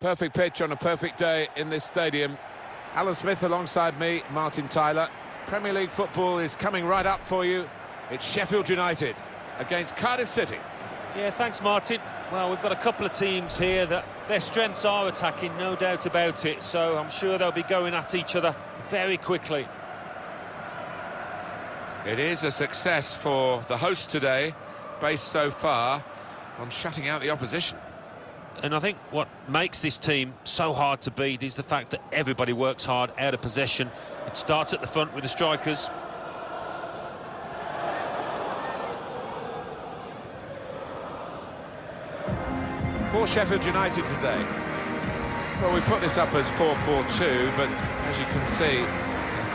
Perfect pitch on a perfect day in this stadium. Alan Smith alongside me, Martin Tyler. Premier League football is coming right up for you. It's Sheffield United against Cardiff City. Yeah, thanks, Martin. Well, we've got a couple of teams here that their strengths are attacking, no doubt about it. So I'm sure they'll be going at each other very quickly. It is a success for the host today, based so far on shutting out the opposition. And I think what makes this team so hard to beat is the fact that everybody works hard out of possession. It starts at the front with the strikers. For Sheffield United today, well, we put this up as 4-4-2, but as you can see,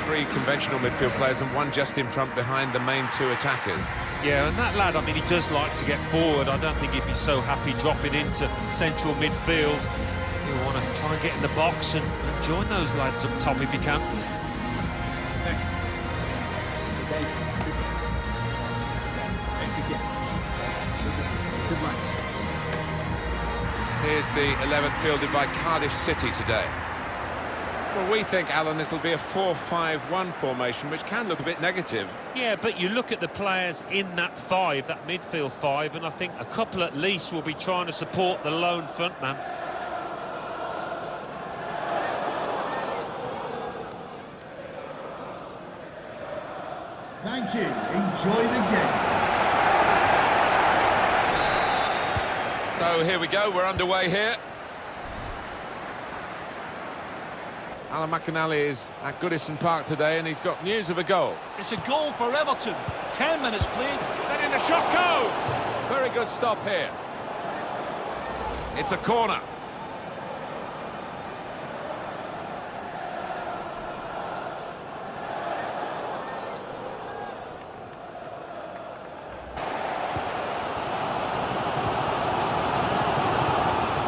three conventional midfield players and one just in front behind the main two attackers. Yeah, and that lad, I mean, he does like to get forward. I don't think he'd be so happy dropping into central midfield. He'll want to try and get in the box and join those lads up top if he can. Here's the 11 fielded by Cardiff City today. Well, we think, Alan, it'll be a 4-5-1 formation, which can look a bit negative. Yeah, but you look at the players in that five, that midfield five, and I think a couple at least will be trying to support the lone front man. Thank you. Enjoy the game. So here we go, we're underway here. Alan McInally is at Goodison Park today and he's got news of a goal. It's a goal for Everton. 10 minutes played. Letting the shot go! Very good stop here. It's a corner.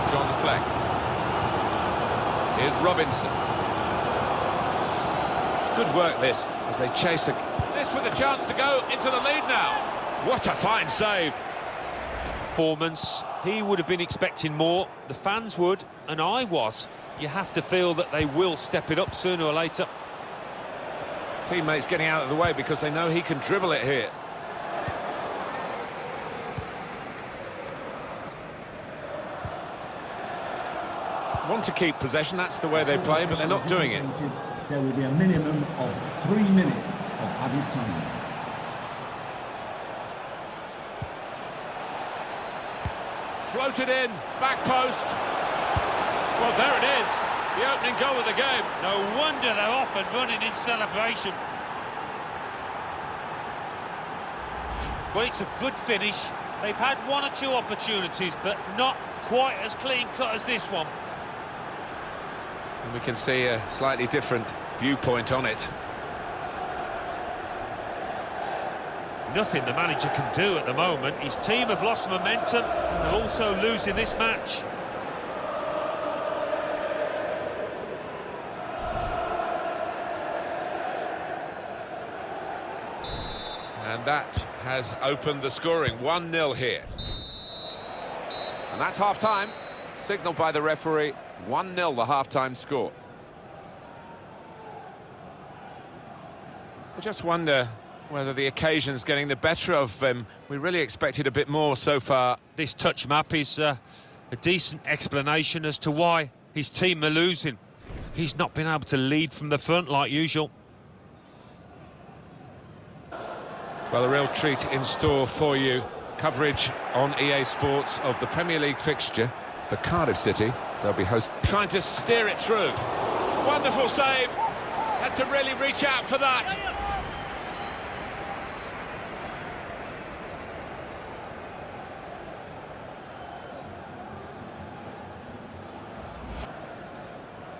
John Fleck. Here's Robinson. Good work this, as they chase this with a chance to go into the lead now. What a fine save. Performance, he would have been expecting more, the fans would, and I was. You have to feel that they will step it up sooner or later. Teammates getting out of the way because they know he can dribble it here. Want to keep possession, that's the way they play, but they're not doing it. There will be a minimum of 3 minutes of added time. Floated in, back post. Well, there it is, the opening goal of the game. No wonder they're off and running in celebration. Well, it's a good finish. They've had one or two opportunities, but not quite as clean-cut as this one. And we can see a slightly different viewpoint on it. Nothing the manager can do at the moment. His team have lost momentum and they're also losing this match. And that has opened the scoring. 1-0 here. And that's half-time, signalled by the referee. 1-0 the half-time score. I just wonder whether the occasion's getting the better of them. We really expected a bit more so far. This touch map is a decent explanation as to why his team are losing. He's not been able to lead from the front like usual. Well, a real treat in store for you. Coverage on EA Sports of the Premier League fixture for Cardiff City. They'll be host trying to steer it through. Wonderful save. Had to really reach out for that.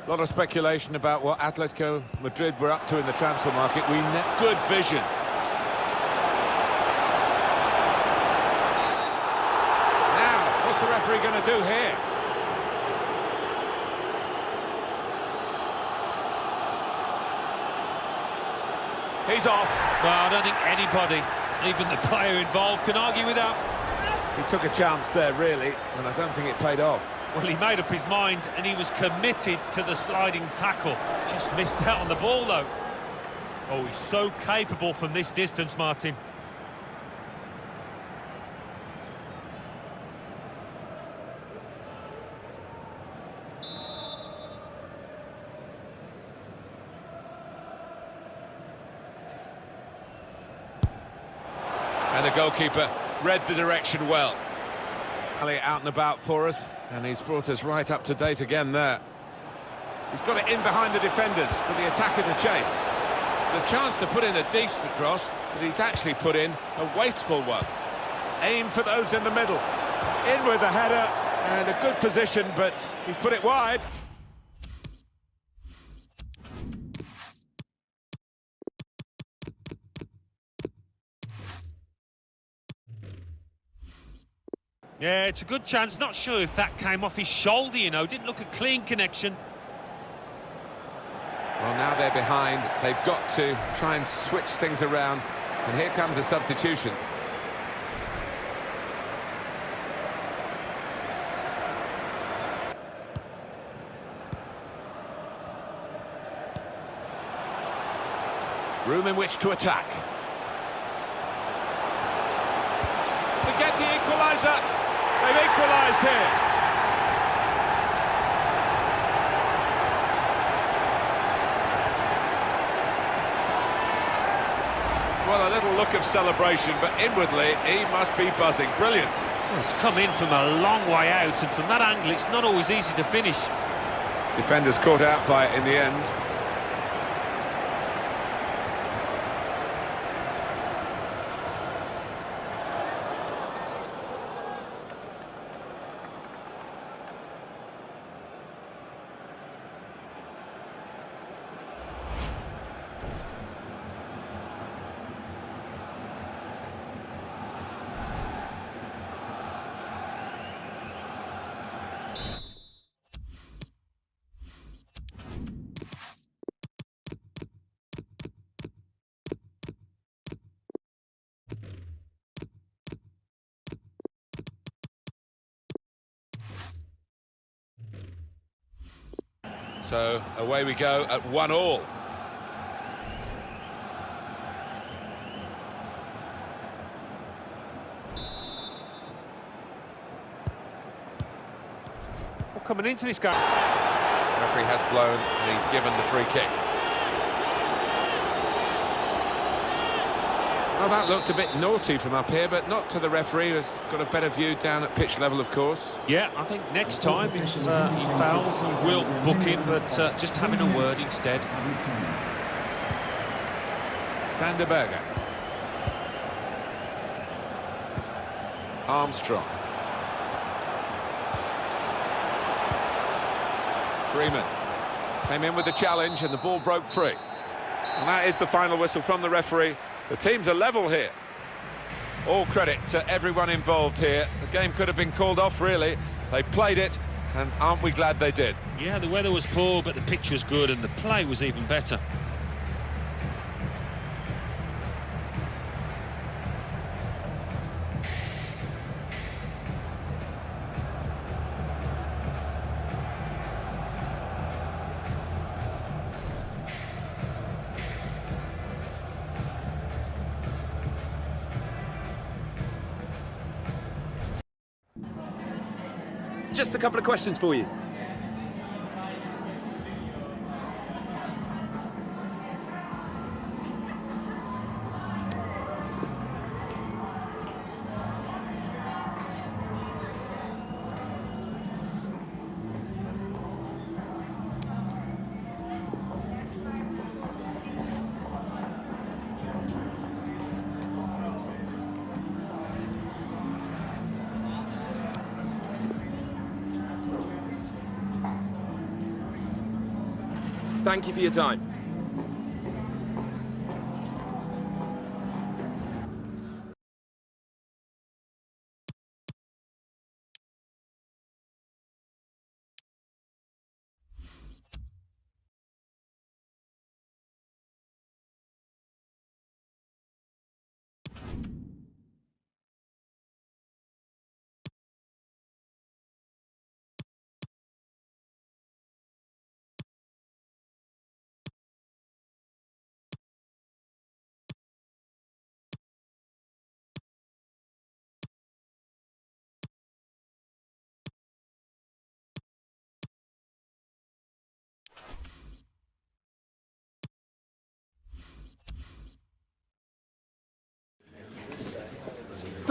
A lot of speculation about what Atletico Madrid were up to in the transfer market. Good vision. Now, what's the referee going to do here? He's off. Well, I don't think anybody, even the player involved, can argue with that. He took a chance there, really, and I don't think it paid off. Well, he made up his mind and he was committed to the sliding tackle. Just missed out on the ball, though. Oh, he's so capable from this distance, Martin. And the goalkeeper read the direction well. Out and about for us, and he's brought us right up to date again there. He's got it in behind the defenders for the attacker to chase. The chance to put in a decent cross, but he's actually put in a wasteful one. Aim for those in the middle. In with the header, and a good position, but he's put it wide. Yeah, it's a good chance. Not sure if that came off his shoulder, you know. Didn't look a clean connection. Well, now they're behind. They've got to try and switch things around. And here comes a substitution. Room in which to attack. To get the equaliser. They've equalised here. Well, a little look of celebration, but inwardly he must be buzzing. Brilliant. Well, it's come in from a long way out, and from that angle it's not always easy to finish. Defenders caught out by it in the end. So away we go at 1-1. Well, coming into this game... The referee has blown and he's given the free kick. Well, that looked a bit naughty from up here, but not to the referee, who's got a better view down at pitch level, of course. Yeah, I think next time, if he fouls, he will book him, but just having a word instead. Sanderberger. Armstrong. Freeman came in with the challenge and the ball broke free. And that is the final whistle from the referee. The teams are level here. All credit to everyone involved here. The game could have been called off, really. They played it, and aren't we glad they did? Yeah, the weather was poor, but the pitch was good, and the play was even better. Just a couple of questions for you. Thank you for your time.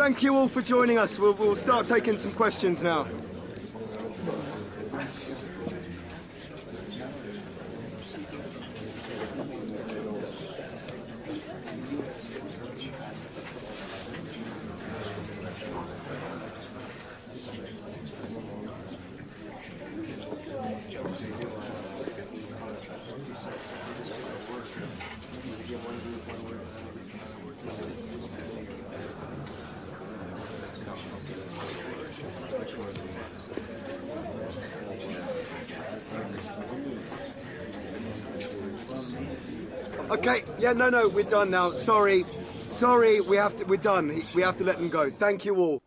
thank you all for joining us. We'll start taking some questions now. Okay, yeah, no, we're done now. Sorry, we're done. We have to let them go. Thank you all.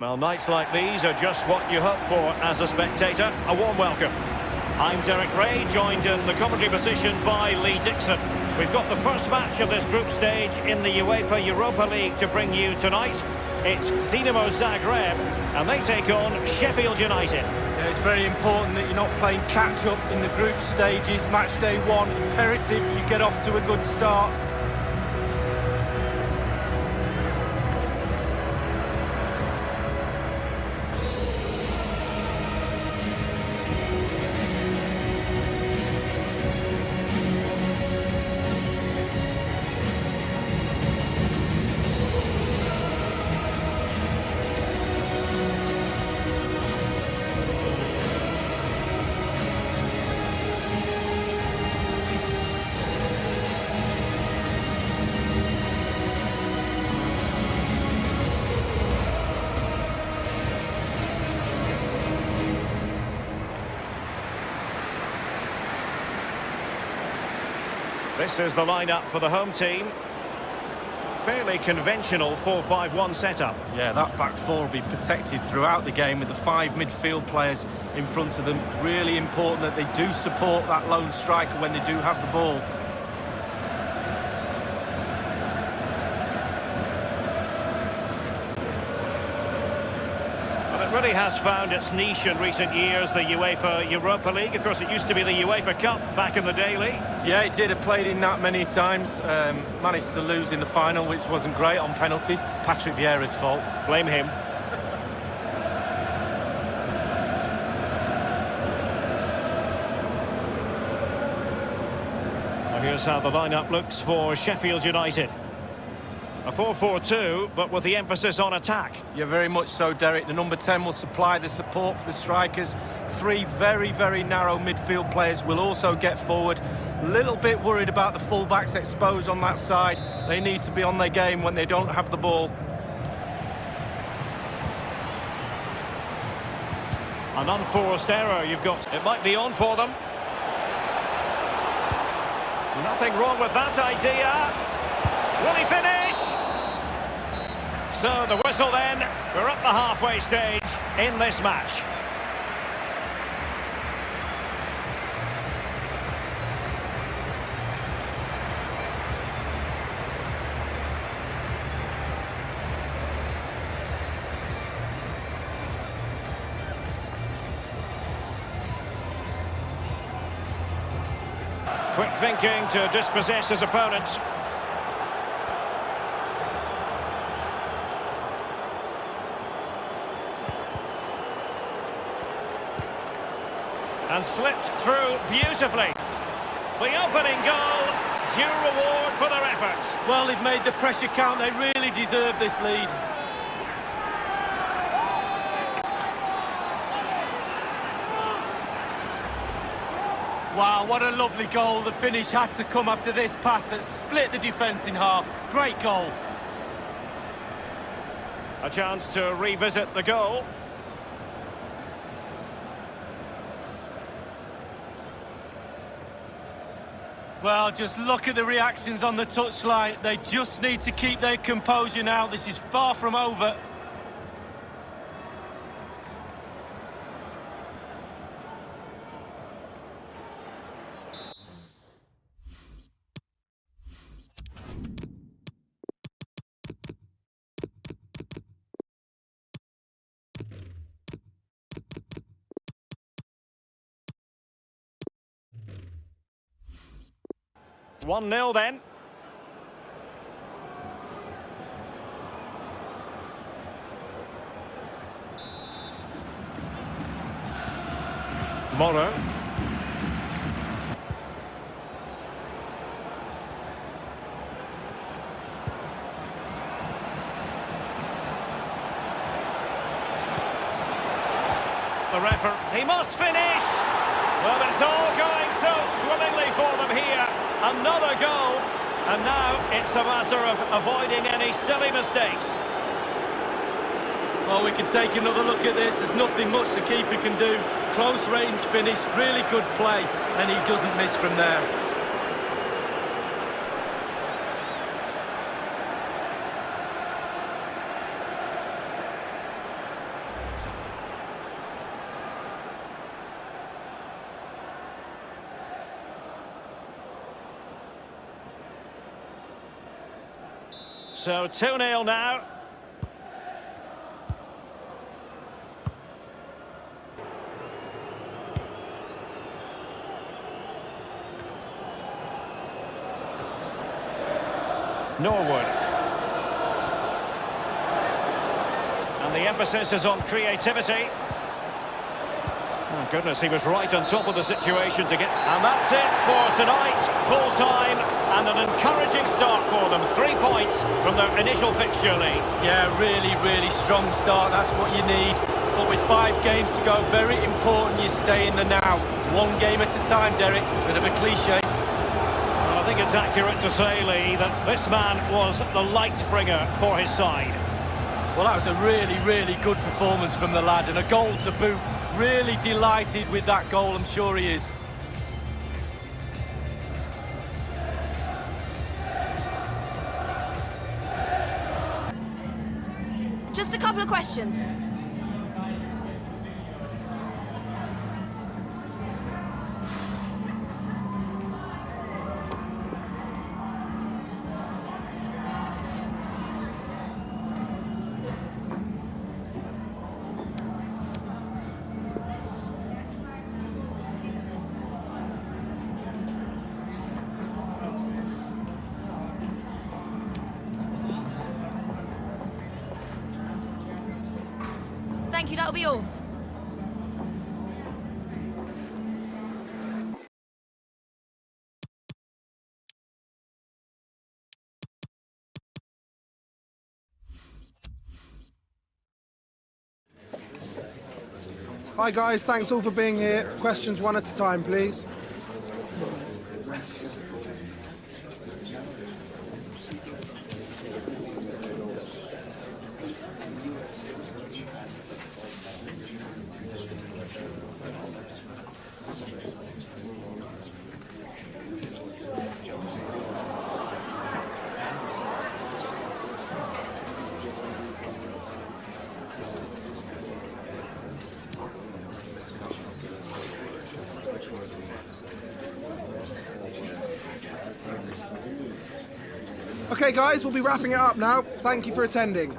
Well, nights like these are just what you hope for as a spectator. A warm welcome. I'm Derek Ray, joined in the commentary position by Lee Dixon. We've got the first match of this group stage in the UEFA Europa League to bring you tonight. It's Dinamo Zagreb, and they take on Sheffield United. Yeah, it's very important that you're not playing catch-up in the group stages. Match day one, imperative you get off to a good start. This is the lineup for the home team. Fairly conventional 4-5-1 setup. Yeah, that back four will be protected throughout the game with the five midfield players in front of them. Really important that they do support that lone striker when they do have the ball. Really has found its niche in recent years, the UEFA Europa League. Of course, it used to be the UEFA Cup back in the day, Lee. Yeah, it did. It played in that many times. Managed to lose in the final, which wasn't great on penalties. Patrick Vieira's fault. Blame him. Well, here's how the lineup looks for Sheffield United. A 4-4-2, but with the emphasis on attack. Yeah, very much so, Derek. The number 10 will supply the support for the strikers. Three very, very narrow midfield players will also get forward. A little bit worried about the full-backs exposed on that side. They need to be on their game when they don't have the ball. An unforced error you've got. It might be on for them. Nothing wrong with that idea. Will he finish? So the whistle then. We're up the halfway stage in this match. Quick thinking to dispossess his opponent. And slipped through beautifully. The opening goal, due reward for their efforts. Well, they've made the pressure count. They really deserve this lead. Wow, what a lovely goal. The finish had to come after this pass that split the defence in half. Great goal. A chance to revisit the goal. Well, just look at the reactions on the touchline. They just need to keep their composure now. This is far from over. It's 1-0 then. Morrow. The referee, he must finish! Well, it's all going so swimmingly for them here. Another goal, and now it's a matter of avoiding any silly mistakes. Well, we can take another look at this. There's nothing much the keeper can do. Close range finish, really good play, and he doesn't miss from there. So 2-0 now. Norwood. And the emphasis is on creativity. Oh goodness, he was right on top of the situation to get... And that's it for tonight. Full time and an encouraging start for them. 3 points from their initial fixture lead. Yeah, really strong start. That's what you need. But with 5 games to go, very important you stay in the now. 1 game at a time, Derek. Bit of a cliche. Well, I think it's accurate to say, Lee, that this man was the light bringer for his side. Well, that was a really good performance from the lad, and a goal to boot. Really delighted with that goal, I'm sure he is. Just a couple of questions. Thank you, that'll be all. Hi guys, thanks all for being here. Questions one at a time, please. Okay guys, we'll be wrapping it up now. Thank you for attending.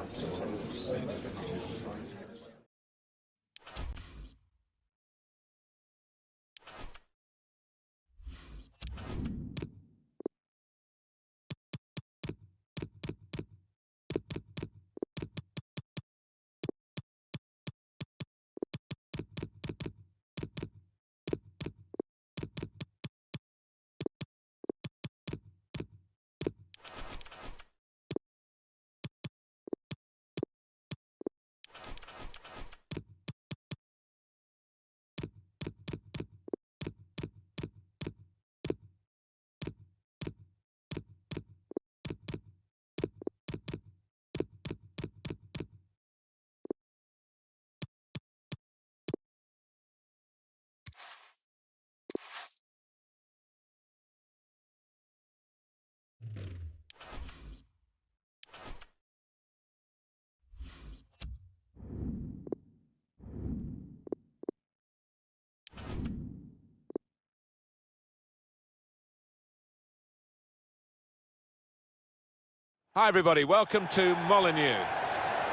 Hi everybody, welcome to Molineux.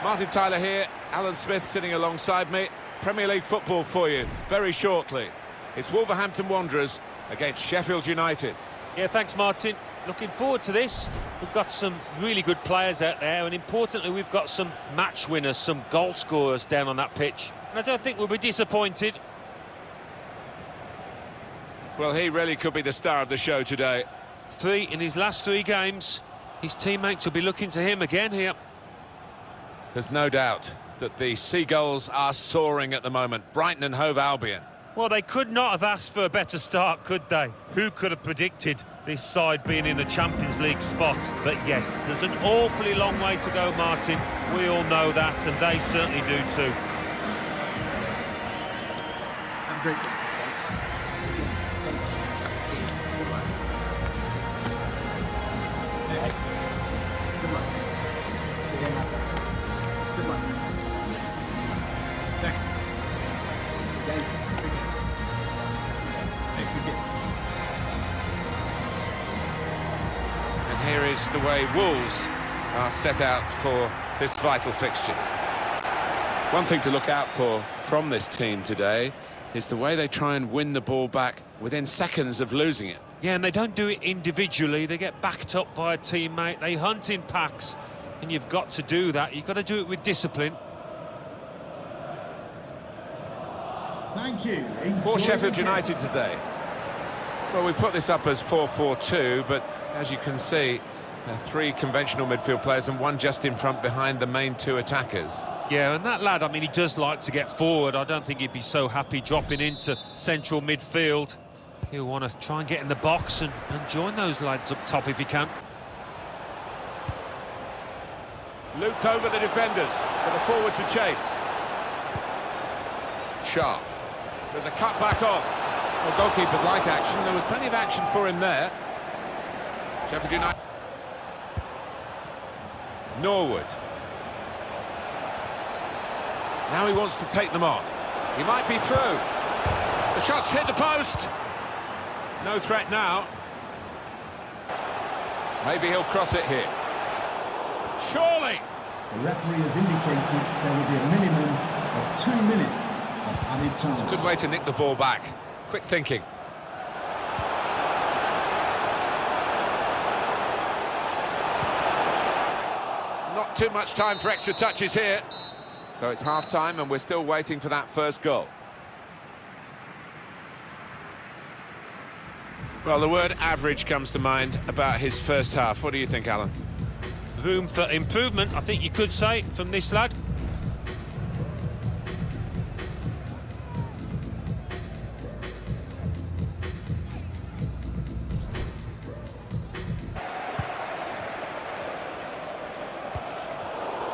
Martin Tyler here, Alan Smith sitting alongside me. Premier League football for you very shortly. It's Wolverhampton Wanderers against Sheffield United. Yeah, thanks Martin. Looking forward to this. We've got some really good players out there, and importantly we've got some match winners, some goal scorers down on that pitch. And I don't think we'll be disappointed. Well, he really could be the star of the show today. 3 in his last 3 games. His teammates will be looking to him again here. There's no doubt that the Seagulls are soaring at the moment. Brighton and Hove Albion. Well, they could not have asked for a better start, could they? Who could have predicted this side being in a Champions League spot? But yes, there's an awfully long way to go, Martin. We all know that, and they certainly do too. And here is the way Wolves are set out for this vital fixture. One thing to look out for from this team today is the way they try and win the ball back within seconds of losing it. Yeah, and they don't do it individually. They get backed up by a teammate. They hunt in packs, and you've got to do that. You've got to do it with discipline. Thank you. For Enjoy Sheffield the game. United today. Well, we put this up as 4-4-2, but as you can see, 3 conventional midfield players and 1 just in front behind the main 2 attackers. Yeah, and that lad, I mean, he does like to get forward. I don't think he'd be so happy dropping into central midfield. He'll want to try and get in the box and join those lads up top if he can. Looped over the defenders for the forward to chase. Sharp. There's a cut back on. Well, goalkeepers like action. There was plenty of action for him there. Sheffield United. Norwood. Now he wants to take them on. He might be through. The shot's hit the post. No threat now. Maybe he'll cross it here. Surely. The referee has indicated there will be a minimum of 2 minutes of added time. It's a good way to nick the ball back. Quick thinking. Not too much time for extra touches here. So it's half-time and we're still waiting for that first goal. Well, the word average comes to mind about his first half. What do you think, Alan? Room for improvement, I think you could say, from this lad.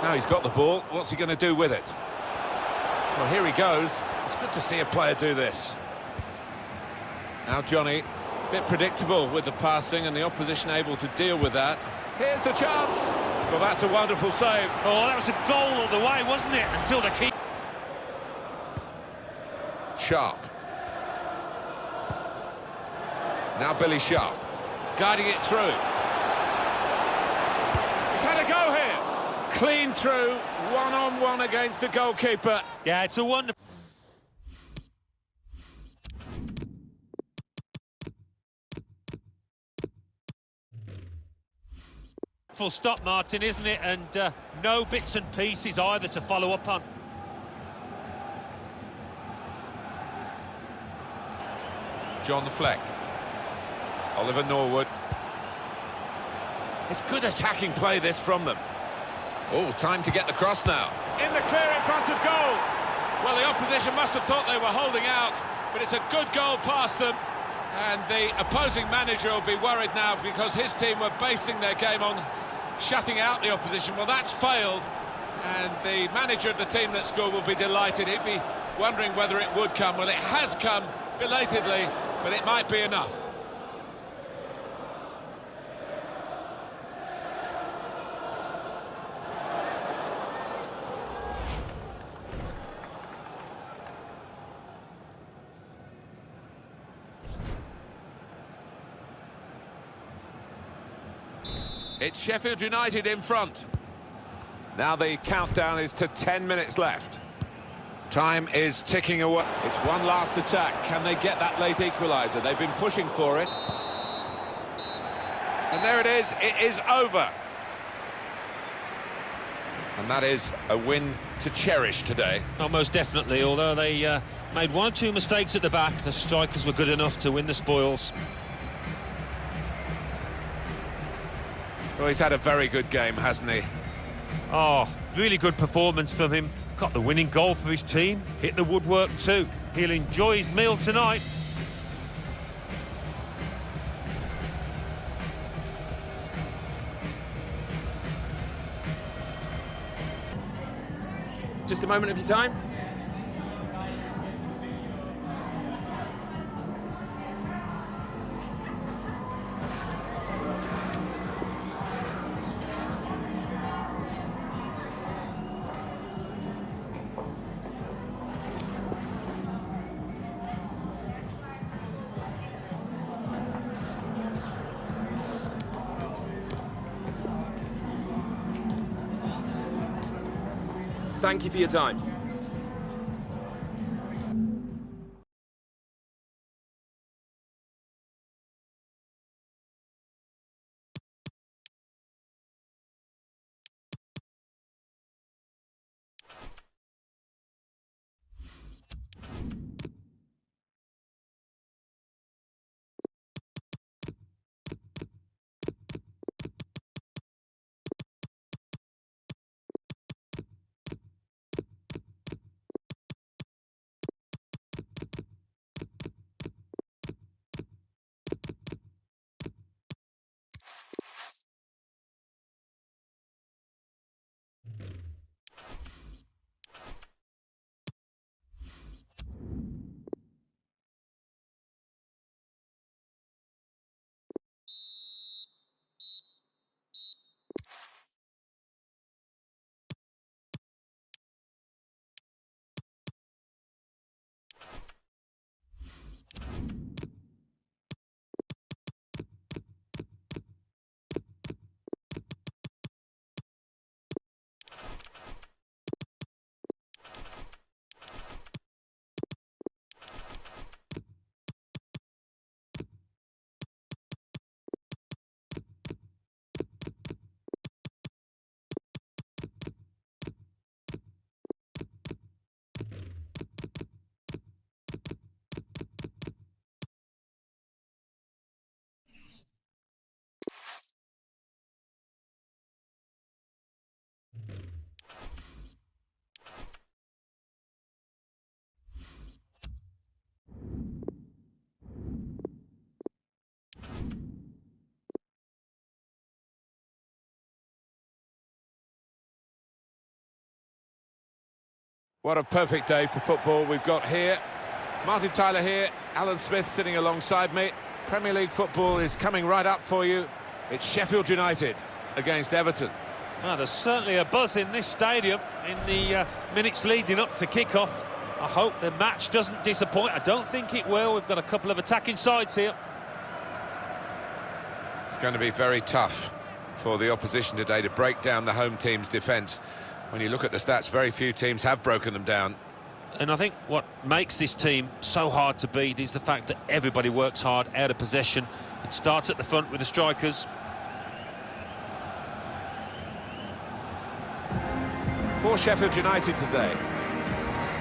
Now he's got the ball. What's he going to do with it? Well, here he goes. It's good to see a player do this. Now Johnny, a bit predictable with the passing and the opposition able to deal with that. Here's the chance. Well, that's a wonderful save. Oh, that was a goal all the way, wasn't it? Until the keeper. Sharp. Now Billy Sharp, guiding it through. He's had a go here. Clean through, one-on-one against the goalkeeper. Yeah, it's a wonderful... Full stop, Martin, isn't it? And no bits and pieces either to follow up on. John Fleck. Oliver Norwood. It's good attacking play, this, from them. Oh, time to get the cross now. In the clear in front of goal. Well, the opposition must have thought they were holding out, but it's a good goal past them. And the opposing manager will be worried now because his team were basing their game on shutting out the opposition. Well, that's failed, and the manager of the team that scored will be delighted. He'd be wondering whether it would come. Well, it has come belatedly, but it might be enough. It's Sheffield United in front. Now the countdown is to 10 minutes left. Time is ticking away. It's one last attack. Can they get that late equaliser? They've been pushing for it. And there it is. It is over. And that is a win to cherish today. Oh, most definitely. Although they made one or two mistakes at the back, the strikers were good enough to win the spoils. Well, he's had a very good game, hasn't he? Oh, really good performance from him. Got the winning goal for his team. Hit the woodwork too. He'll enjoy his meal tonight. Just a moment of your time. Thank you for your time. What a perfect day for football we've got here. Martin Tyler here, Alan Smith sitting alongside me. Premier League football is coming right up for you. It's Sheffield United against Everton. Well, there's certainly a buzz in this stadium in the minutes leading up to kick-off. I hope the match doesn't disappoint. I don't think it will. We've got a couple of attacking sides here. It's going to be very tough for the opposition today to break down the home team's defence. When you look at the stats, very few teams have broken them down. And I think what makes this team so hard to beat is the fact that everybody works hard out of possession. It starts at the front with the strikers. For Sheffield United today,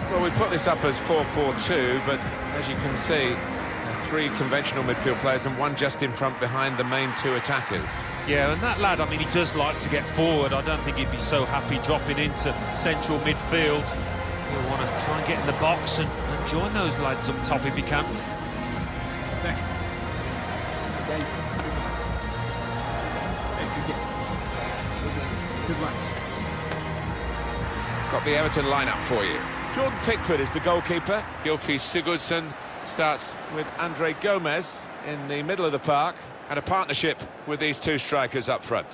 well, we put this up as 4-4-2, but as you can see, three conventional midfield players and one just in front behind the main two attackers. Yeah, and that lad, I mean, he does like to get forward. I don't think he'd be so happy dropping into central midfield. He'll want to try and get in the box and join those lads up top if he can. Got the Everton lineup for you. Jordan Pickford is the goalkeeper. Gylfi Sigurdsson starts with Andre Gomez in the middle of the park, and a partnership with these two strikers up front.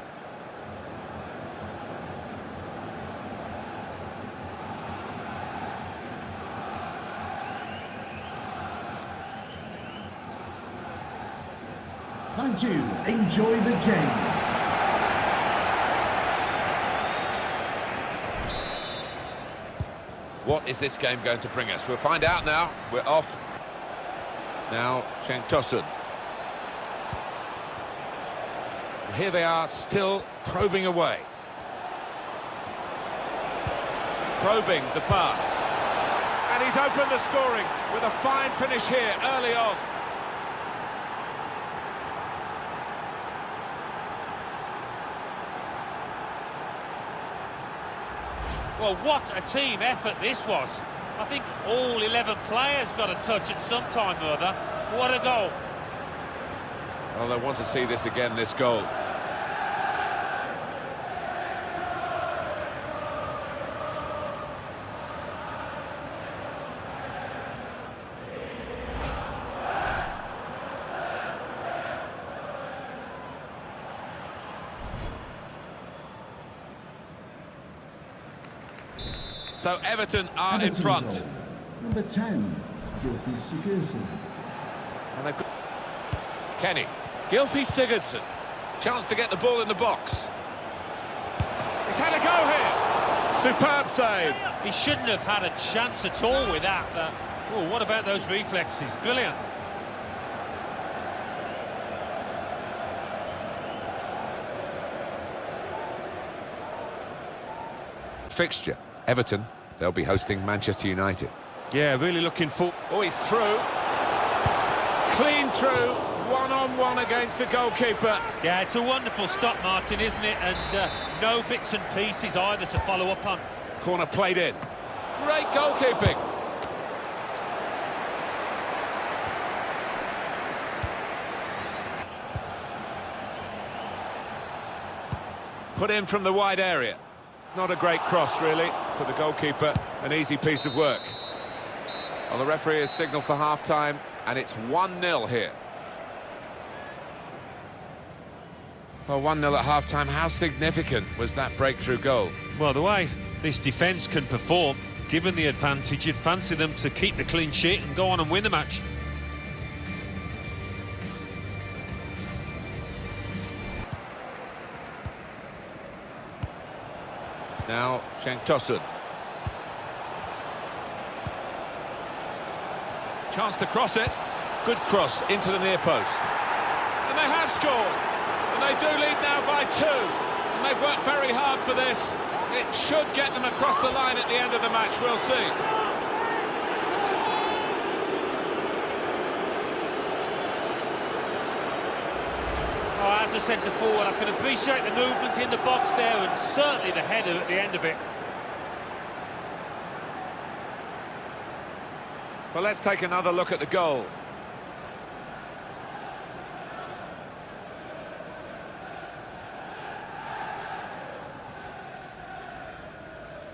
Thank you. Enjoy the game. What is this game going to bring us? We'll find out now. We're off. Now, Cenk Tosun. Here they are, still probing away. Probing the pass. And he's opened the scoring with a fine finish here early on. Well, what a team effort this was. I think all 11 players got a touch at some time or other. What a goal. Well, they want to see this again, this goal. So Everton are in front. Goal. Number 10, Gylfi Sigurdsson. And they've got Kenny. Gylfi Sigurdsson. Chance to get the ball in the box. He's had a go here. Superb save. He shouldn't have had a chance at all with that. Oh, what about those reflexes? Brilliant. Fixture. Everton, they'll be hosting Manchester United. Yeah, really looking for... Oh, he's through. Clean through. One-on-one against the goalkeeper. Yeah, it's a wonderful stop, Martin, isn't it? And no bits and pieces either to follow up on. Corner played in. Great goalkeeping. Put in from the wide area. Not a great cross, really, for the goalkeeper. An easy piece of work. Well, the referee has signalled for half-time, and it's 1-0 here. Well, 1-0 at half-time. How significant was that breakthrough goal? Well, the way this defence can perform, given the advantage, you'd fancy them to keep the clean sheet and go on and win the match. Now, Cenk Tosun. Chance to cross it. Good cross into the near post. And they have scored. And they do lead now by 2. And they've worked very hard for this. It should get them across the line at the end of the match. We'll see. Oh, as a centre-forward, I can appreciate the movement in the box there and certainly the header at the end of it. Well, let's take another look at the goal.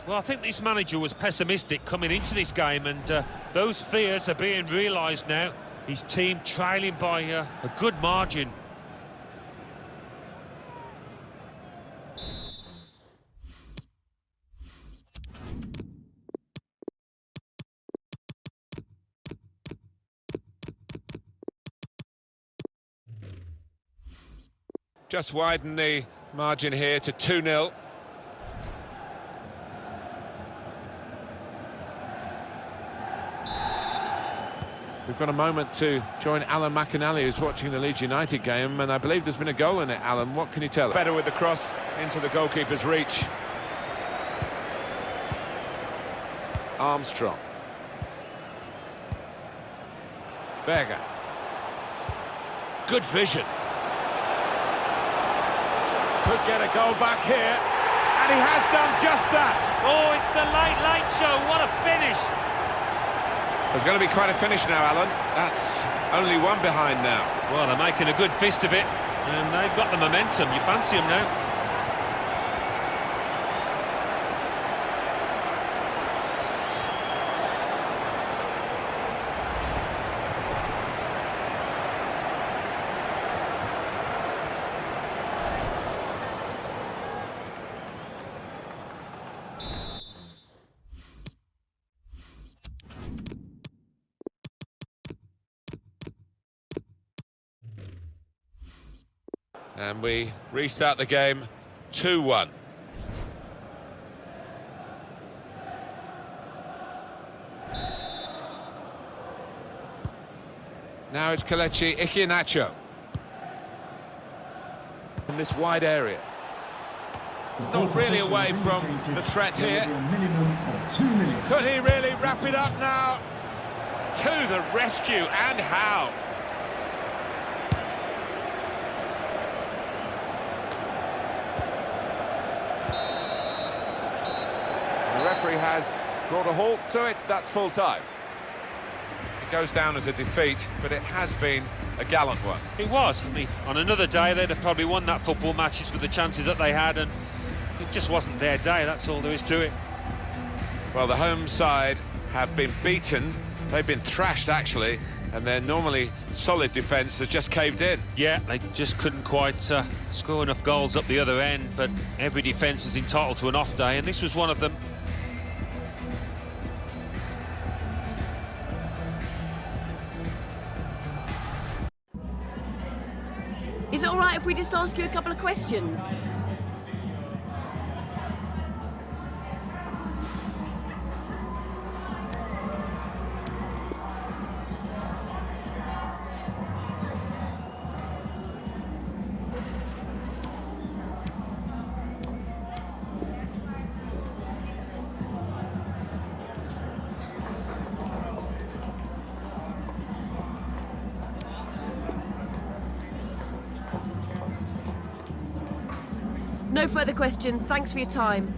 Well, I think this manager was pessimistic coming into this game, and those fears are being realised now. His team trailing by a good margin. Just widen the margin here to 2-0. We've got a moment to join Alan McInally, who's watching the Leeds United game, and I believe there's been a goal in it. Alan, what can you tell us? Better with the cross into the goalkeeper's reach. Armstrong. Berger. Good vision. Could get a goal back here, and he has done just that. Oh, it's the late show. What a finish. There's going to be quite a finish now, Alan. That's only one behind now. Well, they're making a good fist of it, and they've got the momentum. You fancy them now. And we restart the game 2-1. Now it's Kelechi Iheanacho. In this wide area. Not really away from the threat here. There will be a minimum of 2 minutes. Could he really wrap it up now? To the rescue, and how? The referee has brought a halt to it. That's full time. It goes down as a defeat, but it has been a gallant one. It was. I mean, on another day, they'd have probably won that football matches with the chances that they had, and it just wasn't their day. That's all there is to it. Well, the home side have been beaten. They've been thrashed, actually, and their normally solid defence has just caved in. Yeah, they just couldn't quite score enough goals up the other end, but every defence is entitled to an off day, and this was one of them. Is it all right if we just ask you a couple of questions? No further questions. Thanks for your time.